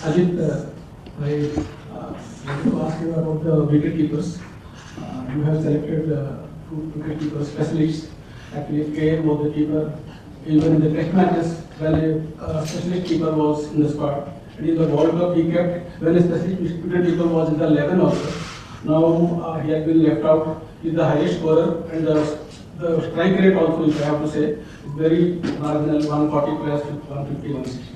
Ajit, I want to ask you about the wicket keepers. You have selected two wicket keeper specialists. Actually, KM was the keeper. Even in the test matches, when a specialist keeper was in the squad, and in the World Cup he kept when a specialist wicket keeper was in the 11 also. Now he has been left out. He is the highest scorer, and the strike rate also, if I have to say, is very marginal, 140 plus to 150, 160.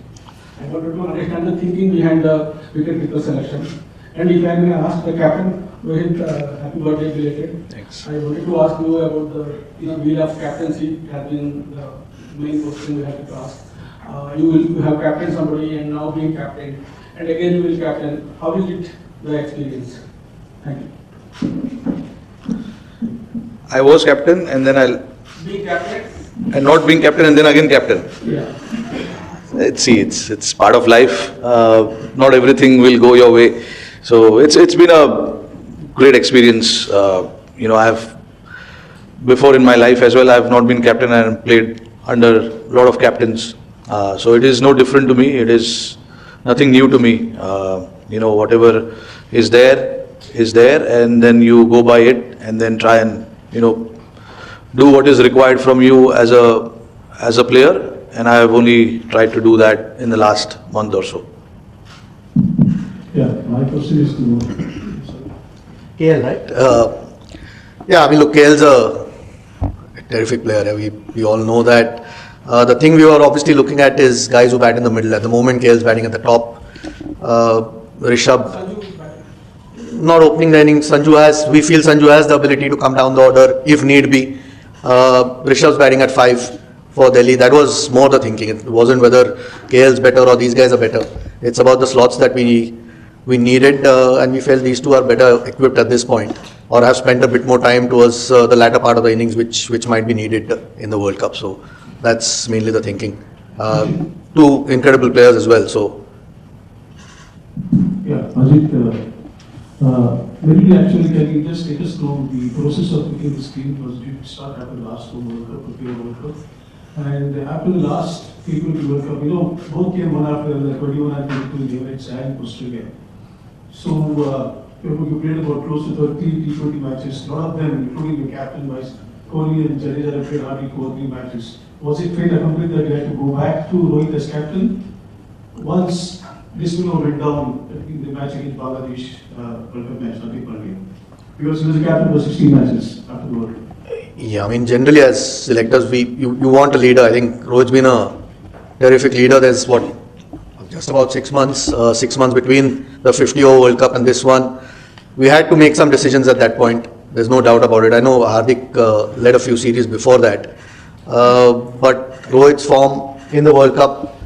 I wanted to understand the thinking behind the wicket keeper selection. And if I may ask the captain, Rohit, happy birthday belated. Thanks. I wanted to ask you about the wheel of captaincy. It has been the main question we have to ask. You have captained somebody and now being captain, and again you will captain. How is it the experience? Thank you. I was captain and then I'll Being captain? and not being captain and then again captain. Yeah. It's part of life. Not everything will go your way. So it's been a great experience. I have before in my life as well. I have not been captain and played under a lot of captains. So it is no different to me. It is nothing new to me. Whatever is there, and then you go by it and then try and do what is required from you as a player. And I have only tried to do that in the last month or so. Yeah, my question is to KL, right? Look, KL's a terrific player. We all know that. The thing we were obviously looking at is guys who bat in the middle. At the moment, KL's batting at the top. Rishabh, not opening the innings. We feel Sanju has the ability to come down the order if need be. Rishabh's batting at 5 for Delhi. That was more the thinking. It wasn't whether KL's better or these guys are better. It's about the slots that we needed, and we felt these two are better equipped at this point, or have spent a bit more time towards the latter part of the innings, which might be needed in the World Cup. So that's mainly the thinking. Two incredible players as well. So yeah, Ajit, maybe actually can you just take us through the process of picking this team? Did start after the last World Cup, World Cup, and after the last T20 World Cup, both came one after the 21 and 22 in Emirates and Australia. So you played about close to 30 T20 matches. A lot of them, including your captain, Vice Kohli and Jadeja, have played hardly 2 or 3 matches. Was it fate accomplished that you had to go back to Rohit as captain once this went down in the match against Bangladesh World Cup match, because he was the captain for 16 matches after the World Cup? yeah, generally as selectors, you want a leader. I think Rohit's been a terrific leader. There's just about 6 months, 6 months between the 50-over World Cup and this one. We had to make some decisions at that point. There's no doubt about it. I know Hardik led a few series before that. But Rohit's form in the World Cup,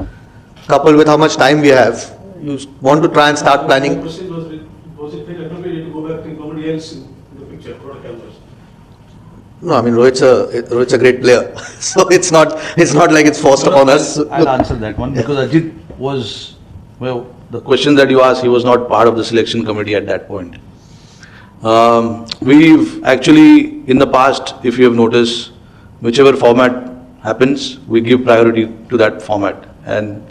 coupled with how much time we have, you want to try and start planning. The question was it appropriate to go back to somebody else in the picture, not a campus? No, Rohit's a great player. So it's not like it's forced upon us. I'll answer that one because Ajit was, the question that you asked, he was not part of the selection committee at that point. We've actually, in the past, if you have noticed, whichever format happens, we give priority to that format. And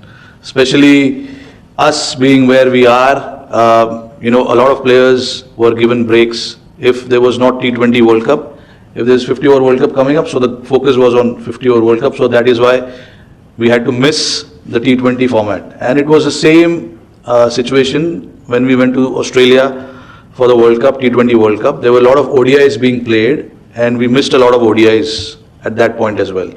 especially us being where we are, a lot of players were given breaks if there was not T20 World Cup. If there's 50-over World Cup coming up, so the focus was on 50-over World Cup. So that is why we had to miss the T20 format. And it was the same situation when we went to Australia for the World Cup, T20 World Cup. There were a lot of ODIs being played and we missed a lot of ODIs at that point as well.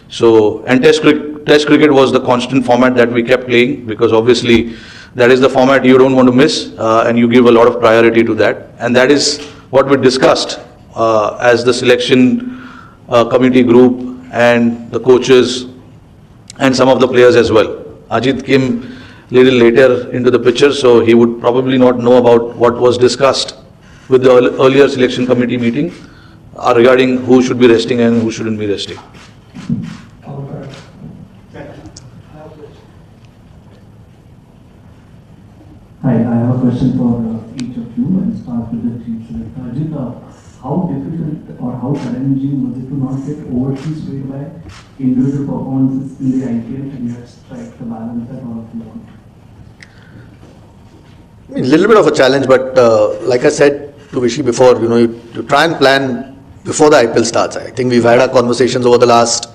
So, and Test cricket was the constant format that we kept playing because obviously that is the format you don't want to miss and you give a lot of priority to that. And that is what we discussed as the selection committee group and the coaches and some of the players as well. Ajit came a little later into the picture, so he would probably not know about what was discussed with the earlier selection committee meeting regarding who should be resting and who shouldn't be resting. Hi, I have a question for each of you and start with the chief selector. Ajit, how difficult or how challenging was it to not get overseas played by individual performances in the IPL and yet strike the balance that all of you want? A little bit of a challenge, but like I said to Vishy before, you try and plan before the IPL starts. I think we've had our conversations over the last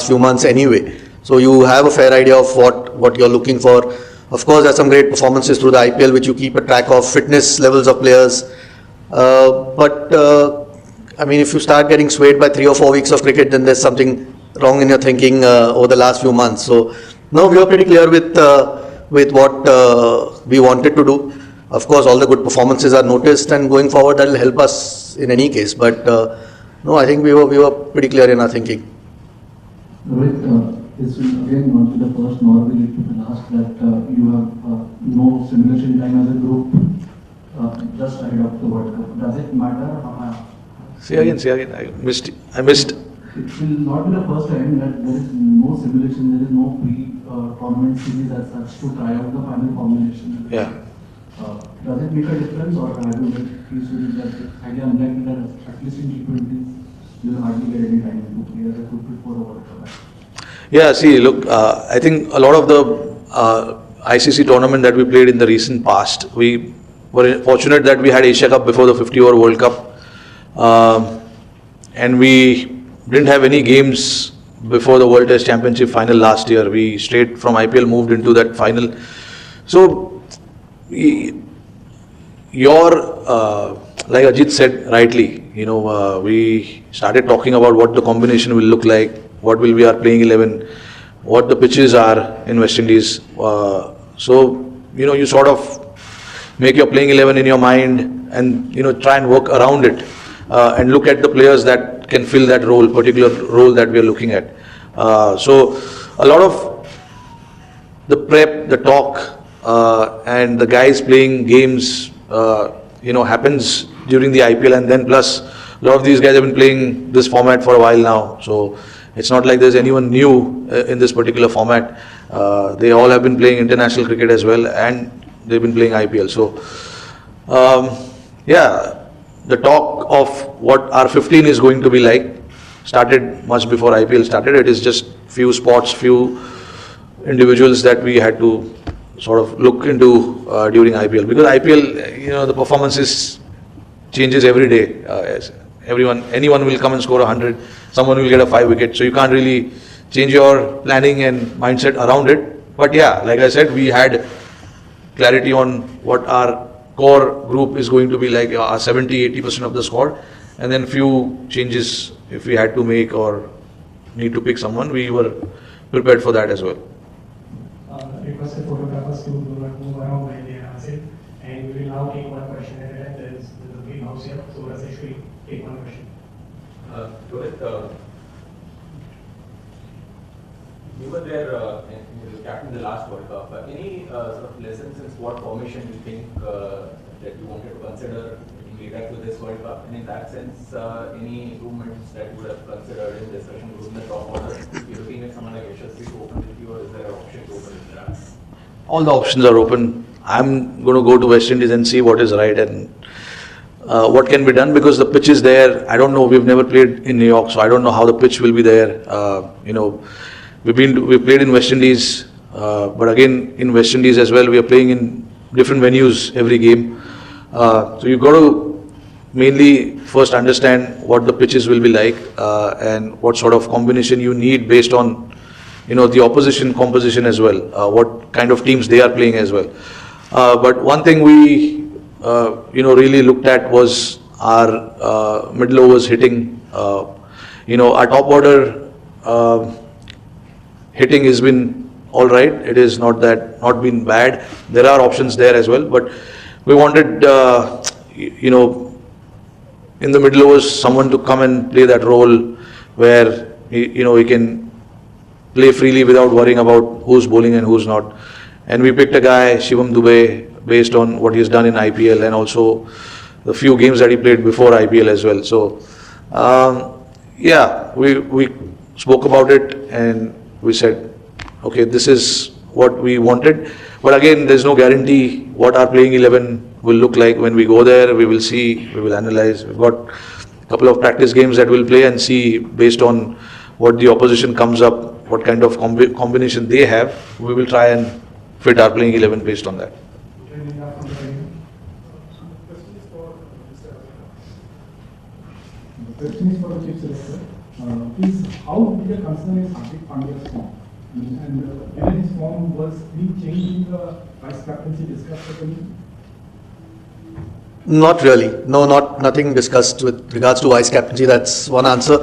few months anyway. So you have a fair idea of what you're looking for. Of course, there's some great performances through the IPL which you keep a track of, fitness levels of players. I mean, if you start getting swayed by 3 or 4 weeks of cricket, then there's something wrong in your thinking over the last few months. So, no, we were pretty clear with what we wanted to do. Of course, all the good performances are noticed, and going forward, that will help us in any case. But no, I think we were pretty clear in our thinking. Rohit, this will again not be the first nor will it be the last that you have no simulation time as a group just ahead of the World Cup. Does it matter? Say again. I missed. It will not be the first time that there is no simulation, there is no pre-tournament series as such to try out the final formulation. Yeah. Does it make a difference, or have you made series that it's highly unlikely that at least in T20s you will hardly get any time to play as a group before a World Cup? Yeah, see, look, I think a lot of the ICC tournament that we played in the recent past, we were fortunate that we had Asia Cup before the 50-over World Cup, and we didn't have any games before the World Test Championship final last year. We straight from IPL moved into that final. So, like Ajit said rightly, we started talking about what the combination will look like, what will be our playing 11, what the pitches are in West Indies. So, you sort of make your playing 11 in your mind and, try and work around it and look at the players that can fill that role, particular role that we are looking at. So, a lot of the prep, the talk, and the guys playing games, happens during the IPL, and then plus a lot of these guys have been playing this format for a while now. So it's not like there's anyone new in this particular format. They all have been playing international cricket as well, and they've been playing IPL. So, the talk of what our 15 is going to be like started much before IPL started. It is just few spots, few individuals that we had to sort of look into during IPL, because IPL, the performances changes every day. Anyone will come and score 100, someone will get a 5 wicket, so you can't really change your planning and mindset around it. But yeah, like I said, we had clarity on what our core group is going to be like, our 70-80% of the squad, and then few changes if we had to make or need to pick someone, we were prepared for that as well. Requested photographers to do not move around while they are answering, and we will now take one question at a time. There is a big house here, so let's actually take one question. Rohit, you were there and you were captain the last World Cup. Any sort of lessons in what formation you think that you wanted to consider in lead up to this World Cup? And in that sense, any improvements that you would have considered in discussion group in the top order? You're looking at someone like Yashasvi to open with you, or is there an option to open with that? All the options are open. I'm going to go to West Indies and see what is right and what can be done, because the pitch is there. I don't know. We've never played in New York, so I don't know how the pitch will be there. We played in West Indies, but again in West Indies as well, we are playing in different venues every game. So you've got to mainly first understand what the pitches will be like and what sort of combination you need based on the opposition composition as well, what kind of teams they are playing as well. But one thing we really looked at was our middle overs hitting. Our top order hitting has been all right. It is not been bad. There are options there as well, but we wanted in the middle overs someone to come and play that role where he can play freely without worrying about who's bowling and who's not. And we picked a guy, Shivam Dube, based on what he's done in IPL and also the few games that he played before IPL as well. So, we spoke about it and we said, okay, this is what we wanted. But again, there's no guarantee what our playing 11 will look like when we go there. We will see, we will analyze. We've got a couple of practice games that we'll play and see based on what the opposition comes up, what kind of combination they have. We will try and fit our playing 11 based on that. question is for the chief selector. Is how big a concern is Hardik Pandya's form? And whether his form was being changed in the vice captaincy discussed at the meeting? Not really. No, nothing discussed with regards to vice captaincy. That's one answer.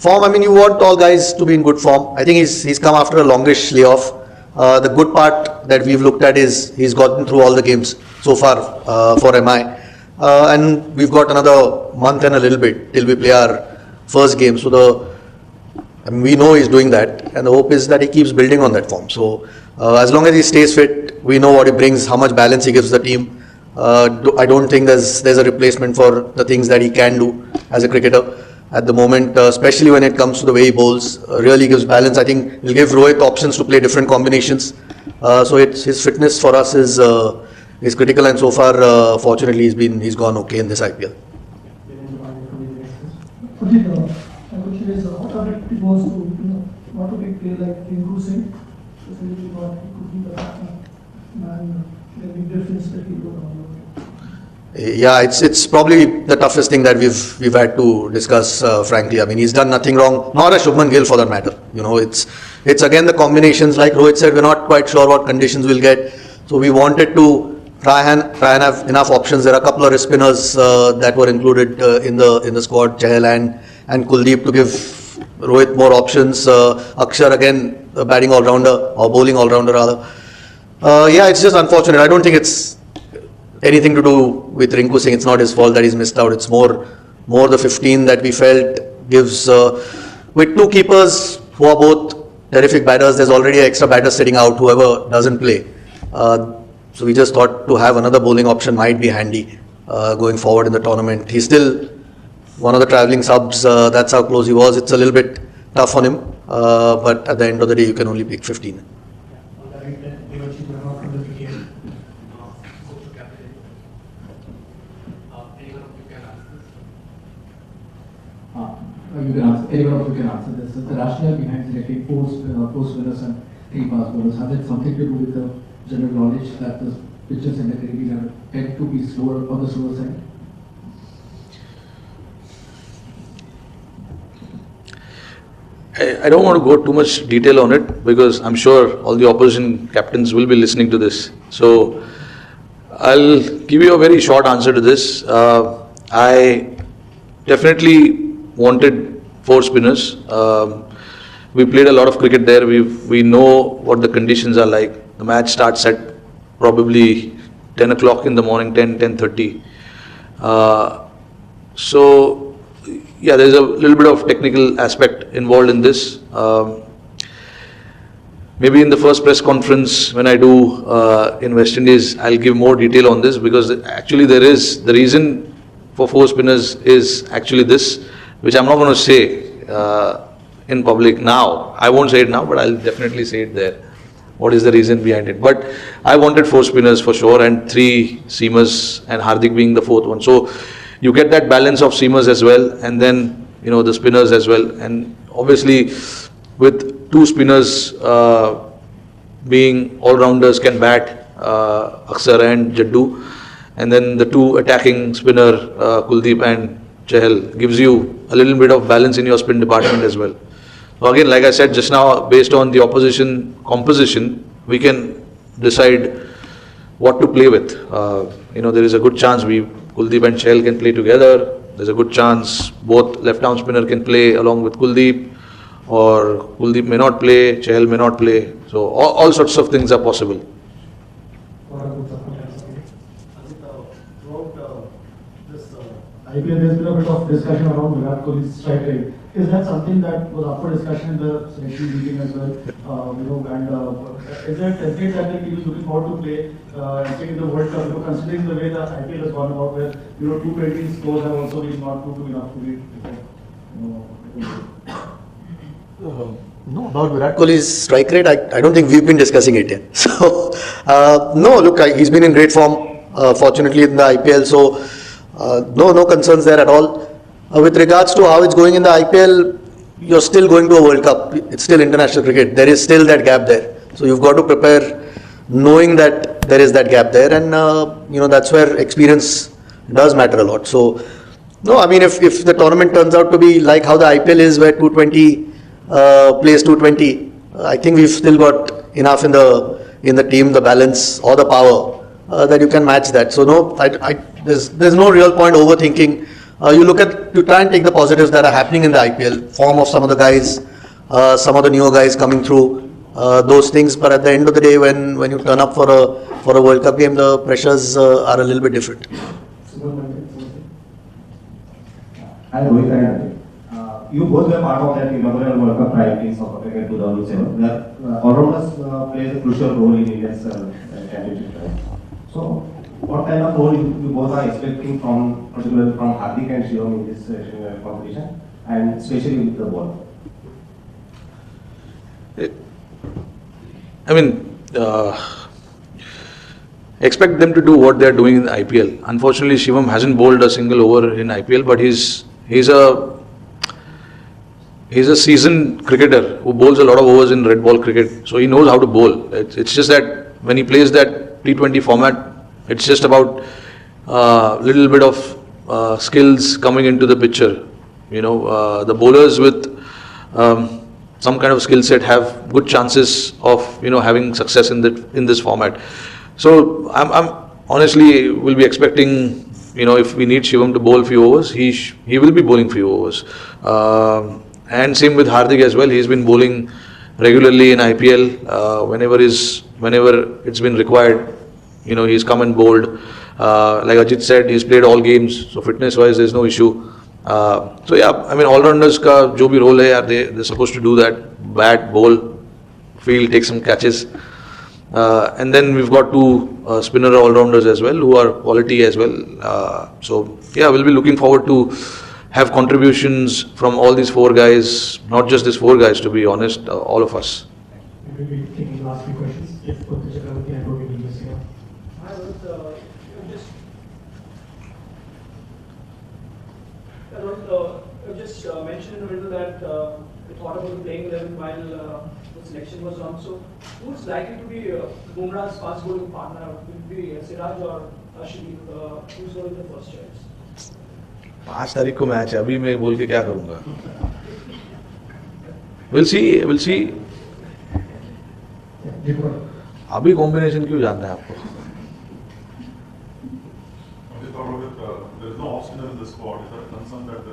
Form, I mean, you want all guys to be in good form. I think he's come after a longish layoff. The good part that we've looked at is he's gotten through all the games so far for MI. And we've got another month and a little bit till we play our first game. So we know he's doing that, and the hope is that he keeps building on that form. So as long as he stays fit, we know what he brings, how much balance he gives the team. I don't think there's a replacement for the things that he can do as a cricketer at the moment, especially when it comes to the way he bowls. Really gives balance. I think he'll give Rohit options to play different combinations. So his fitness for us is critical, and so far, fortunately, he's gone okay in this IPL. My question is, what objective it was to, not to take player like Rinku Singh, especially what he could be the batsman and the big difference that he got on. Yeah, it's probably the toughest thing that we've had to discuss, frankly. I mean, he's done nothing wrong, nor has Shubman Gill for that matter. It's again the combinations, like Rohit said, we're not quite sure what conditions we'll get. So we wanted to try and have enough options. There are a couple of wrist spinners that were included in the squad, Chahal and Kuldeep, to give Rohit more options. Akshar again, a batting all-rounder, or bowling all-rounder rather. Yeah, it's just unfortunate. I don't think it's anything to do with Rinku Singh. It's not his fault that he's missed out. It's more the 15 that we felt gives, with two keepers who are both terrific batters, there's already an extra batter sitting out, whoever doesn't play. So we just thought to have another bowling option might be handy going forward in the tournament. He's still one of the travelling subs, that's how close he was. It's a little bit tough on him, but at the end of the day, you can only pick 15. You can answer, anyone of you can answer this. The rationale behind selecting four spinners and 3 fast bowlers, has it something to do with the general knowledge that the pitches in the Caribbean tend to be slower on the slower side? I don't want to go too much detail on it because I'm sure all the opposition captains will be listening to this. So I'll give you a very short answer to this. I definitely wanted 4 spinners. We played a lot of cricket there. We know what the conditions are like. The match starts at probably 10 o'clock in the morning, 10:30. So yeah, there's a little bit of technical aspect involved in this. Maybe in the first press conference when I do in West Indies, I'll give more detail on this, because actually there is, the reason for 4 spinners is actually this, which I'm not going to say in public now. I won't say it now, but I'll definitely say it there. What is the reason behind it? But I wanted 4 spinners for sure, and 3 seamers, and Hardik being the 4th one. So you get that balance of seamers as well, and then the spinners as well. And obviously with 2 spinners being all-rounders, can bat, Akshar and Jaddu, and then the 2 attacking spinner, Kuldeep and Chahal, gives you a little bit of balance in your spin department as well. So again, like I said just now, based on the opposition composition, we can decide what to play with. There is a good chance Kuldeep and Chahal can play together. There's a good chance both left-arm spinner can play along with Kuldeep, or Kuldeep may not play, Chahal may not play. So all sorts of things are possible. IPL, there's been a bit of discussion around Virat Kohli's strike rate. Is that something that was up for discussion in the selection meeting as well? Is there a template that he was looking forward to play in the World Cup? Considering the way the IPL has gone about, where 220 scores have also been not proved to be enough to be. No, about Virat Kohli's strike rate, I don't think we've been discussing it yet. So no, look, he's been in great form, fortunately in the IPL. So. No concerns there at all. With regards to how it's going in the IPL, you're still going to a World Cup. It's still international cricket. There is still that gap there. So you've got to prepare knowing that there is that gap there, and that's where experience does matter a lot. So No, I mean, if the tournament turns out to be like how the IPL is, where 220 plays 220, I think we've still got enough in the team, the balance or the power that you can match that. So no, there's no real point overthinking. You try and take the positives that are happening in the IPL, form of some of the guys, some of the newer guys coming through, those things. But at the end of the day, when you turn up for a World Cup game, the pressures are a little bit different. Hi Rohit and you both were part of that inaugural World Cup trial in South Africa in 2007. Where all-rounders plays a crucial role in India's championship trial. So, what kind of role you both are expecting particularly from Hardik and Shivam in this competition, and especially with the ball? I mean, expect them to do what they are doing in the IPL. Unfortunately, Shivam hasn't bowled a single over in IPL, but he's a seasoned cricketer who bowls a lot of overs in red ball cricket, so he knows how to bowl. It's just that when he plays that T20 format, it's just about little bit of skills coming into the picture. You know, the bowlers with some kind of skill set have good chances of having success in this format. So I'm honestly will be expecting. If we need Shivam to bowl few overs, he will be bowling few overs. And same with Hardik as well. He's been bowling regularly in IPL. Whenever it's been required, he's come and bowled. Like Ajit said, he's played all games. So fitness-wise, there's no issue. So yeah, I mean, all-rounders ka jo bhi role hai, they're supposed to do that. Bat, bowl, field, take some catches. And then we've got two spinner all-rounders as well, who are quality as well. So yeah, we'll be looking forward to have contributions from all these four guys, not just these four guys, to be honest, all of us. We will be taking the last few questions. If Mr. Chakravarti and Rohit will just here. I would just mention in the middle that we thought about the playing 11 while the selection was on. So, who's likely to be Bumrah's fast bowling partner? Will it be Siraj or Ashwin? Who's going to be the first choice? 5 तारीख को match है, अभी मैं बोल के क्या करूँगा? We'll see. अभी कॉम्बिनेशन क्यों जानना है आपको? There is no option in the squad. Is that a concern that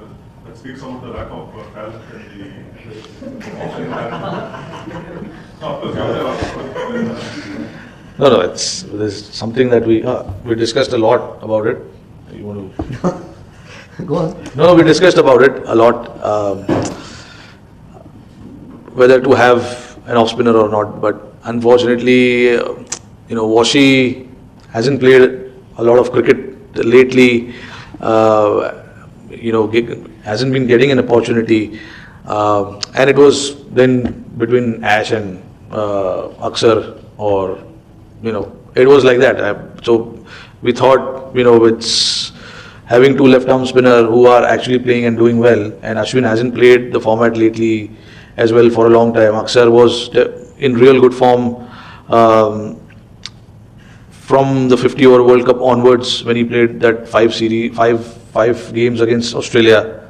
speaks about the lack of talent in the No, there's something that we discussed a lot about it. You want to? Go on. No, we discussed about it a lot, whether to have an off spinner or not. But unfortunately, Washi hasn't played a lot of cricket lately. Hasn't been getting an opportunity, and it was then between Ash and Aksar, or it was like that. So we thought, it's having two left-arm spinner who are actually playing and doing well, and Ashwin hasn't played the format lately as well for a long time. Aksar was in real good form from the 50-over World Cup onwards when he played that five games against Australia.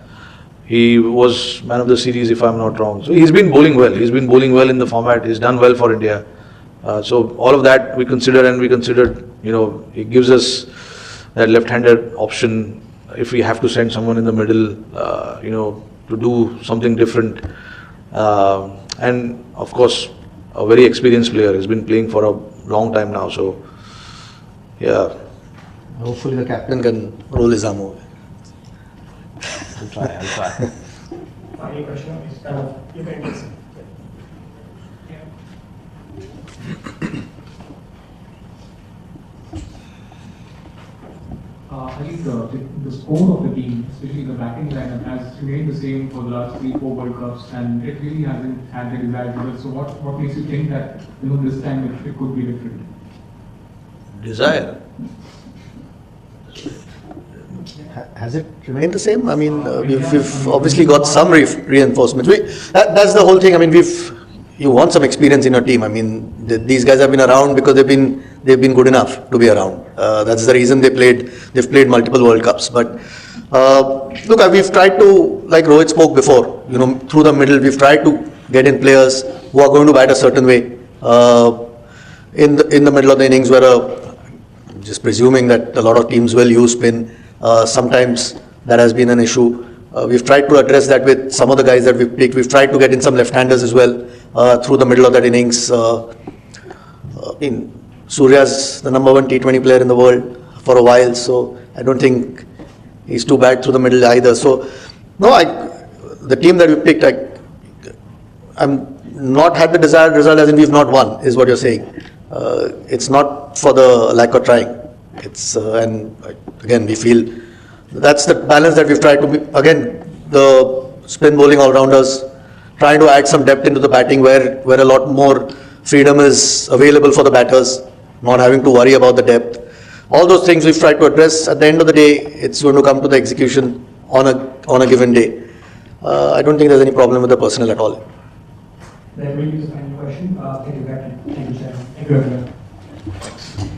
He was man of the series, if I'm not wrong. So he's been bowling well. He's been bowling well in the format. He's done well for India. So all of that we considered, it gives us that left-handed option if we have to send someone in the middle, to do something different. And of course, a very experienced player. He's been playing for a long time now. So yeah. Hopefully the captain can roll his arm over. I'll try. Final question is you can guess. I think the score of the team, especially the batting lineup, has remained the same for the last 3-4 World Cups, and it really hasn't had the desired result. So what makes you think that this time it could be different? Desire. Has it remained the same? I mean, we've obviously got some reinforcements. That's the whole thing. I mean, you want some experience in your team. I mean, these guys have been around because they've been good enough to be around. That's the reason they've played multiple World Cups. But Look, we've tried to, like Rohit spoke before, through the middle, we've tried to get in players who are going to bat a certain way. In the middle of the innings, where I'm just presuming that a lot of teams will use spin. Sometimes that has been an issue. We've tried to address that with some of the guys that we've picked. We've tried to get in some left-handers as well through the middle of that innings. Surya's the #1 T20 player in the world for a while, so I don't think he's too bad through the middle either. So, no, the team that we picked, I'm not had the desired result, as in we've not won, is what you're saying. It's not for the lack of trying. It's and again, we feel that's the balance that we've tried to be. Again, the spin bowling all-rounders, trying to add some depth into the batting where a lot more freedom is available for the batters, not having to worry about the depth. All those things we've tried to address. At the end of the day, it's going to come to the execution on a given day. I don't think there's any problem with the personnel at all. That will be the final question. Thank you, Captain. Thank you, sir. Thank you, everyone.